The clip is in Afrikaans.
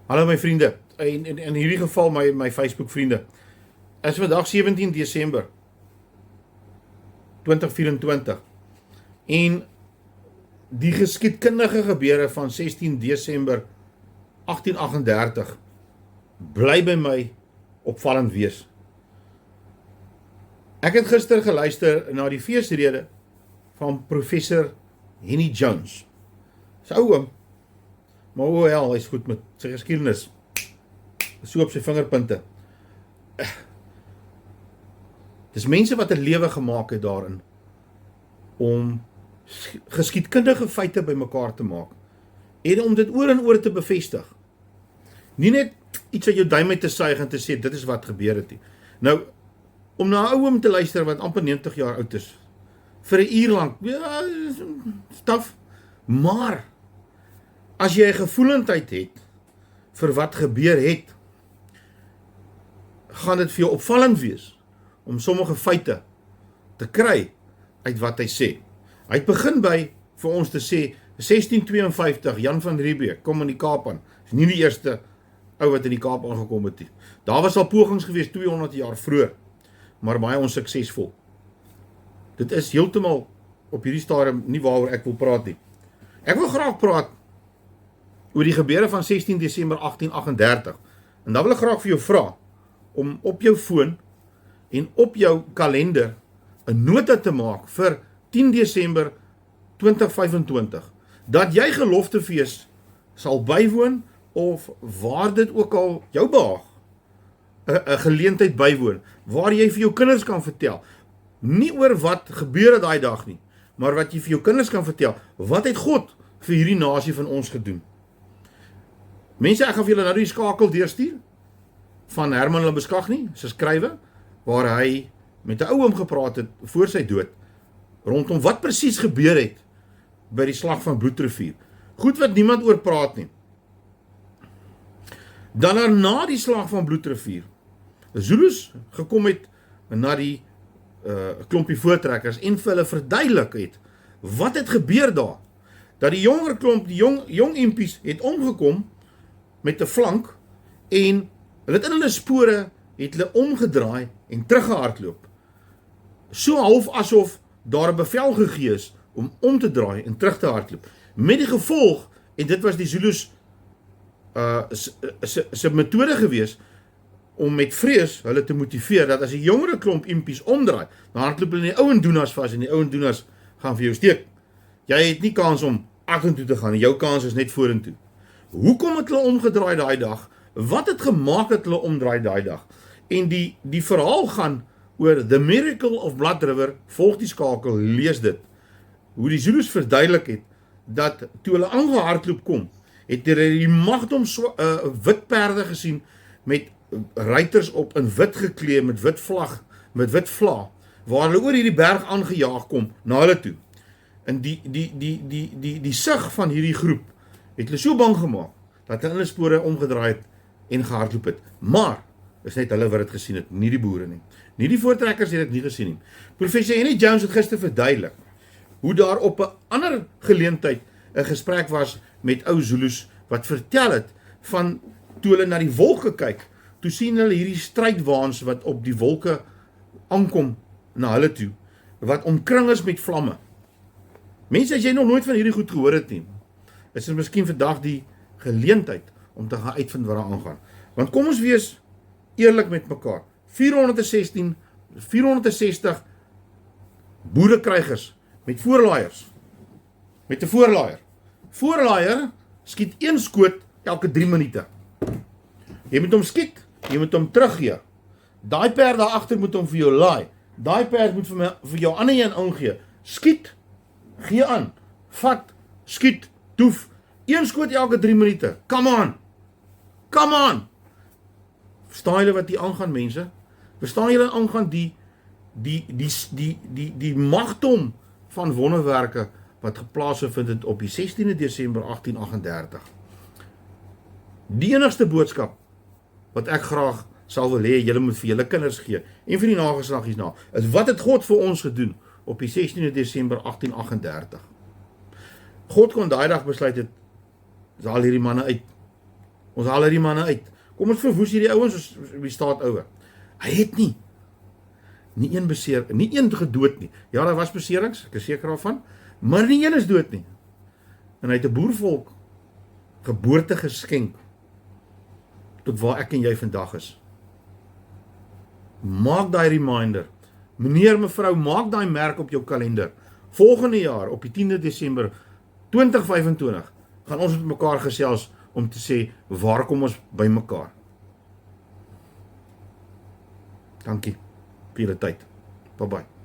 Hallo my vriende, in hierdie geval my Facebook vriende. Is vandag 17 Desember 2024 en die geskiedkundige gebeure van 16 Desember 1838 bly by my opvallend wees. Ek het gister geluister na die feesrede van professor Henny Jones. Sy ou oom, maar hy is goed met sy geskiedenis. So op sy vingerpunte. Dis mense wat 'n lewe gemaak het daarin om geskiedkundige feite bymekaar te maak en om dit oor en oor te bevestig. Nie net iets uit jou duim uit te suig en te sê dit is wat gebeur het nie. Nou, om na 'n ou oom te luister wat amper 90 jaar oud is, vir 'n uur lank, ja, staf, maar as jy 'n gevoelendheid het vir wat gebeur het, gaan dit vir jou opvallend wees om sommige feite te kry uit wat hy sê. Hy het begin by vir ons te sê 1652 Jan van Riebeeck kom in die Kaap aan. Is nie die eerste ou wat in die Kaap aangekom het nie. Daar was al pogings gewees 200 jaar vroeër, maar baie onsuksesvol. Dit is heeltemal op hierdie stadium nie waaroor ek wil praat nie. Ek wil graag praat oor die gebeure van 16 Desember 1838. En dan wil ek graag vir jou vra om op jou foon en op jou kalender 'n nota te maak vir 10 Desember 2025, dat jy geloftefees sal bywoon of waar dit ook al jou behaag, 'n geleentheid bywoon, waar jy vir jou kinders kan vertel, nie oor wat gebeur het daai dag nie, maar wat jy vir jou kinders kan vertel, wat het God vir hierdie nasie van ons gedoen. Mense, ek gaan vir julle nou die skakel deurstuur van Herman Labeskagni, sy skrywe, waar hy met 'n ou oom gepraat het voor sy dood, rondom wat presies gebeur het by die slag van Bloedrivier. Goed wat niemand oor praat nie. Dan na die slag van Bloedrivier, Zulus gekom het na die klompie voortrekkers en vir hulle verduidelik het, wat het gebeur daar, dat die jonger klomp, die jong impies het omgekom met 'n flank en hulle het in hulle spore het hulle omgedraai en teruggehardloop. So half asof daar 'n bevel gegee is om te draai en terug te hardloop. Met die gevolg, en dit was die Zulus se metode gewees, om met vrees hulle te motiveer, dat as die jongere klomp impies omdraai, dan hardloop hulle in die ouendoeners vas, en die ouendoeners gaan vir jou steek. Jy het nie kans om agtertoe te gaan, jou kans is net vorentoe. Hoekom het hulle omgedraai daai dag? Wat het gemaak dat hulle omdraai daai dag? En die verhaal gaan oor The Miracle of Blood River, volg die skakel, lees dit. Hoe die Zulus verduidelik het, dat toe hulle aangehardloop kom, het hulle die magdom wit perde gesien, met ruiters op in wit geklee, met wit vlag, met wit vla, waar hulle oor hierdie berg aangejaag kom, na hulle toe. En die sig van hierdie groep, het hulle so bang gemaak, dat hulle in hulle spore omgedraai het, en gehardloop het. Maar, is net hulle wat het gesien het, nie die boere nie. Nie die voortrekkers het dit nie gesien nie. Professor Henny Jones het gister verduidelik, hoe daar op 'n ander geleentheid 'n gesprek was met ou Zulus, wat vertel het, van toe hulle na die wolke kyk, toe sien hulle hierdie strydwaans wat op die wolke aankom na hulle toe, wat omkring is met vlamme. Mense, as jy nog nooit van hierdie goed gehoor het nie, is dit miskien vandag die geleentheid om te gaan uitvind wat daar aangaan. Want kom ons wees eerlik met mekaar. 460 boerekrygers met voorlaaiers. Met 'n voorlaaier. Voorlaaier skiet 1 skoot elke 3 minute. Jy moet hom skiet, jy moet hom teruggee. Daai perd daar agter moet hom vir jou laai. Daai perd moet vir jou ander een ingee. Skiet, gee aan, vat, skiet, doef. 1 skoot elke 3 minute. Come on. Come on. Verstaan julle wat hier aangaan, mense? Verstaan julle aangaan die magdom van wonderwerke wat geplaas vind het op die 16 Desember 1838. Die enigste boodskap wat ek graag sal wil hê julle moet vir julle kinders gee en vir die nageslag hierna, is wat het God vir ons gedoen op die 16 Desember 1838. God kon daai dag besluit het, haal hierdie manne uit Ons haal hierdie manne uit. Kom ons verwoes hierdie ouens wie staat oor. Hy het nie een beseer, nie een gedood nie. Ja, daar was beserings, ek is seker daarvan, maar nie een is dood nie. En hy het 'n boervolk geboorte geskenk tot waar ek en jy vandag is. Maak daai reminder. Meneer, mevrou, maak daai merk op jou kalender. Volgende jaar op die 10de Desember 2025 gaan ons met mekaar gesels om te sê waar kom ons by mekaar. Dankie vir julle tyd. Bye bye.